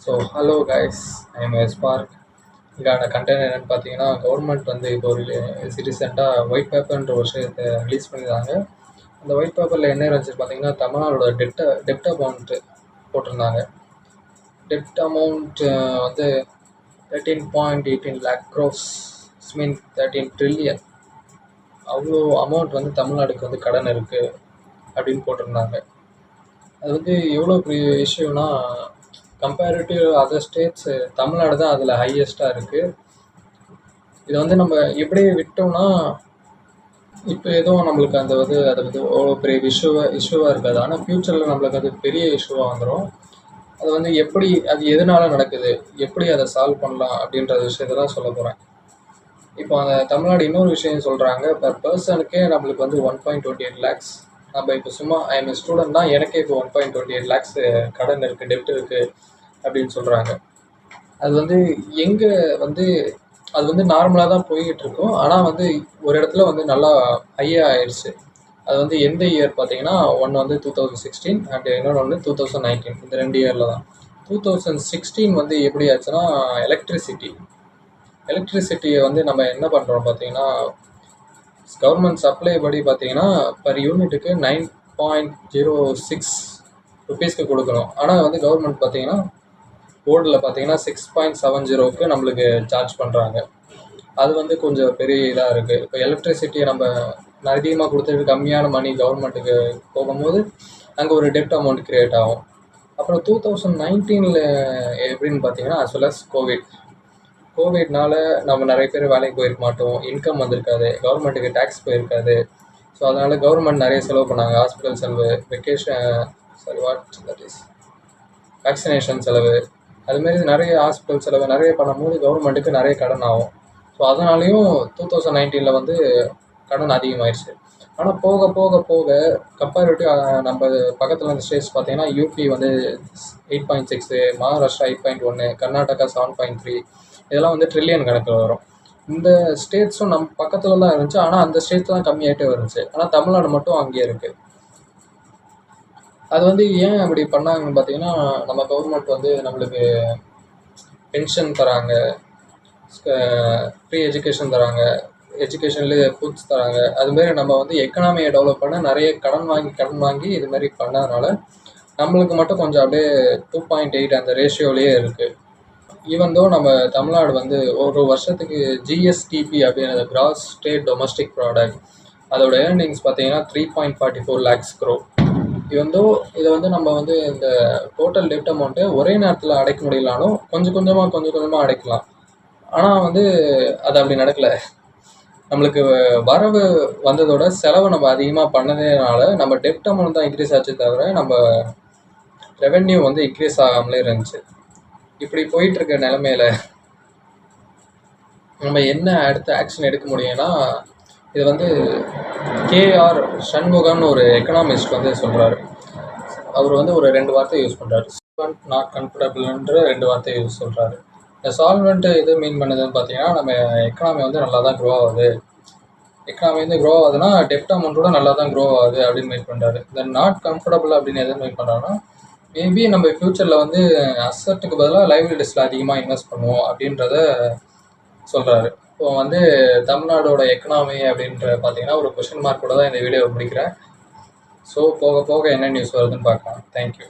So hello guys, I am spark. இதுக்கான content என்னென்னு பார்த்தீங்கன்னா, கவர்மெண்ட் வந்து இப்போ ஒரு ரீசெண்டாக ஒயிட் பேப்பர்ன்ற ஒரு விஷயத்தை ரிலீஸ் பண்ணியிருந்தாங்க. அந்த ஒயிட் பேப்பரில் என்ன இருந்துச்சு பார்த்தீங்கன்னா, தமிழ்நாடோட டெப்ட் அமௌண்ட்டு போட்டிருந்தாங்க. டெப்ட் அமௌண்ட் வந்து 13.18 lakh crores, மீன் 13 trillion. அவ்வளோ அமௌண்ட் வந்து தமிழ்நாடுக்கு வந்து கடன் இருக்குது அப்படின்னு போட்டிருந்தாங்க. அது வந்து எவ்வளோ பெரிய இஷ்யூனா, கம்பேரிட்டிவ் அதர் ஸ்டேட்ஸு தமிழ்நாடு தான் அதில் ஹையஸ்ட்டாக இருக்குது. இதை வந்து நம்ம எப்படியே விட்டோம்னா, இப்போ எதுவும் நம்மளுக்கு அந்த வந்து அது வந்து அவ்வளோ பெரிய இஷ்யூவாக இருக்காது. ஆனால் ஃப்யூச்சரில் நம்மளுக்கு அது பெரிய இஷ்யூவாக வந்துடும். அது வந்து எப்படி, அது எதனால் நடக்குது, எப்படி அதை சால்வ் பண்ணலாம் அப்படின்ற விஷயத்தை தான் சொல்ல போகிறேன். இப்போ அந்த தமிழ்நாடு இன்னொரு விஷயம் சொல்கிறாங்க, பர் பர்சனுக்கே நம்மளுக்கு வந்து 1.28 lakhs. நம்ம இப்போ சும்மா ஐ எம் ஸ்டூடெண்ட் தான், எனக்கே இப்போ 1.28 lakhs கடன் இருக்குது, டெப்ட் இருக்குது அப்படின்னு சொல்கிறாங்க. அது வந்து எங்கே வந்து அது வந்து நார்மலாக தான் போய்கிட்டு இருக்கும். ஆனால் வந்து ஒரு இடத்துல வந்து நல்லா ஹையாக ஆயிடுச்சு. அது வந்து எந்த இயர் பார்த்தீங்கன்னா, ஒன்று வந்து 2016 அண்ட் இன்னொன்று வந்து 2019. இந்த 2 இயரில் தான். 2016 வந்து எப்படி ஆச்சுன்னா, எலக்ட்ரிசிட்டியை வந்து நம்ம என்ன பண்ணுறோம் பார்த்தீங்கன்னா, கவர்மெண்ட் சப்ளை படி பார்த்தீங்கன்னா பர் யூனிட்டுக்கு 9.06 ருபீஸ்க்கு கொடுக்கணும். ஆனால் வந்து கவர்மெண்ட் பார்த்தீங்கன்னா போர்டில் பார்த்தீங்கன்னா 6.70க்கு நம்மளுக்கு சார்ஜ் பண்ணுறாங்க. அது வந்து கொஞ்சம் பெரிய இதாக இருக்குது. இப்போ எலக்ட்ரிசிட்டியை நம்ம அதிகமாக கொடுத்துட்டு கம்மியான மணி கவர்மெண்ட்டுக்கு போகும்போது அங்கே ஒரு டெப்ட் அமௌண்ட் க்ரியேட் ஆகும். அப்புறம் 2019 எப்படின்னு பார்த்தீங்கன்னா, as well as கோவிட்னால நம்ம நிறைய பேர் வேலைக்கு போயிருக்க மாட்டோம், இன்கம் வந்திருக்காது, கவர்மெண்ட்டுக்கு டேக்ஸ் போயிருக்காது. ஸோ அதனால் கவர்மெண்ட் நிறைய செலவு பண்ணாங்க. ஹாஸ்பிட்டல் செலவு, வேக்சினேஷன் செலவு, அதுமாரி நிறைய ஹாஸ்பிட்டல் செலவு நிறைய பண்ணும்போது கவர்மெண்ட்டுக்கு நிறைய கடன் ஆகும். ஸோ அதனாலேயும் 2019 வந்து கடன் அதிகமாகிடுச்சு. ஆனால் போக போக போக கம்பேரிட்டிவ் நம்ம பக்கத்தில் இருந்த ஸ்டேட்ஸ் பார்த்தீங்கன்னா, யூபி வந்து 8.6, மகாராஷ்டிரா 8.1, கர்நாடகா 7.3, இதெல்லாம் வந்து ட்ரில்லியன் கணக்கில் வரும். இந்த ஸ்டேட்ஸும் நம்ம பக்கத்தில் தான் இருந்துச்சு. ஆனால் அந்த ஸ்டேட்ஸ் தான் கம்மியாகிட்டே இருந்துச்சு. ஆனால் தமிழ்நாடு மட்டும் அங்கேயே இருக்குது. அது வந்து ஏன் அப்படி பண்ணாங்கன்னு பார்த்தீங்கன்னா, நம்ம கவர்மெண்ட் வந்து நம்மளுக்கு பென்ஷன் தராங்க, ஃப்ரீ எஜுகேஷன் தராங்க, எஜுகேஷன்லேயே ஃபுட்ஸ் தராங்க. அதுமாரி நம்ம வந்து எக்கனாமியை டெவலப் பண்ண நிறைய கடன் வாங்கி இது மாதிரி பண்ணதுனால நம்மளுக்கு மட்டும் கொஞ்சம் அப்படியே 2.8 அந்த ரேஷியோலேயே இருக்குது. ஈவன் தோ நம்ம தமிழ்நாடு வந்து ஒரு வருஷத்துக்கு ஜிஎஸ்டிபி அப்படின்ற கிராஸ் ஸ்டேட் டொமஸ்டிக் ப்ராடக்ட், அதோட ஏர்னிங்ஸ் பார்த்தீங்கன்னா 3.44 lakhs crore. இதை வந்து நம்ம வந்து இந்த டோட்டல் டெப்ட் அமௌண்ட்டை ஒரே நேரத்தில் அடைக்க முடியலாலும் கொஞ்சம் கொஞ்சமாக அடைக்கலாம். ஆனால் வந்து அது அப்படி நடக்கலை. நம்மளுக்கு வரவு வந்ததோட செலவை நம்ம அதிகமாக பண்ணதுனால நம்ம டெப்ட் அமௌண்ட் தான் இன்க்ரீஸ் ஆச்சு தவிர நம்ம ரெவென்யூ வந்து இன்க்ரீஸ் ஆகாமலே இருந்துச்சு. இப்படி போயிட்டுருக்க நிலமையில நம்ம என்ன அடுத்த ஆக்ஷன் எடுக்க முடியும்னா, இது வந்து கேஆர் ஷண்முகம்னு ஒரு எக்கனாமிஸ்ட் வந்து சொல்கிறாரு. அவர் வந்து ஒரு 2 வார்த்தை யூஸ் பண்ணுறாரு. சால்வெண்ட், நாட் கம்ஃபர்டபுள்ன்ற 2 வார்த்தை யூஸ் சொல்கிறாரு. இந்த சால்வெண்ட்டு எது மீன் பண்ணுதுன்னு பார்த்தீங்கன்னா, நம்ம எக்கனாமி வந்து நல்லா தான் க்ரோ ஆகுது. எக்கனாமி வந்து க்ரோ ஆகுதுன்னா டெப்ட் அமௌண்ட்டோட நல்லா தான் க்ரோ ஆகுது அப்படின்னு மீன் பண்ணுறாரு. இந்த நாட் கம்ஃபர்டபுள் அப்படின்னு எது மீன் பண்ணுறாங்கன்னா, மேபி நம்ம ஃப்யூச்சரில் வந்து அசட்டுக்கு பதிலாக லைபிலிட்டிஸில் அதிகமாக இன்வெஸ்ட் பண்ணுவோம் அப்படின்றத சொல்கிறாரு. இப்போ வந்து தமிழ்நாடோட எக்கனாமி அப்படின்ற பார்த்தீங்கன்னா ஒரு கொஷின் மார்க் கூட தான் இந்த வீடியோவை முடிக்கிறேன். ஸோ போக போக என்ன நியூஸ் வருதுன்னு பார்க்கலாம். தேங்க்யூ.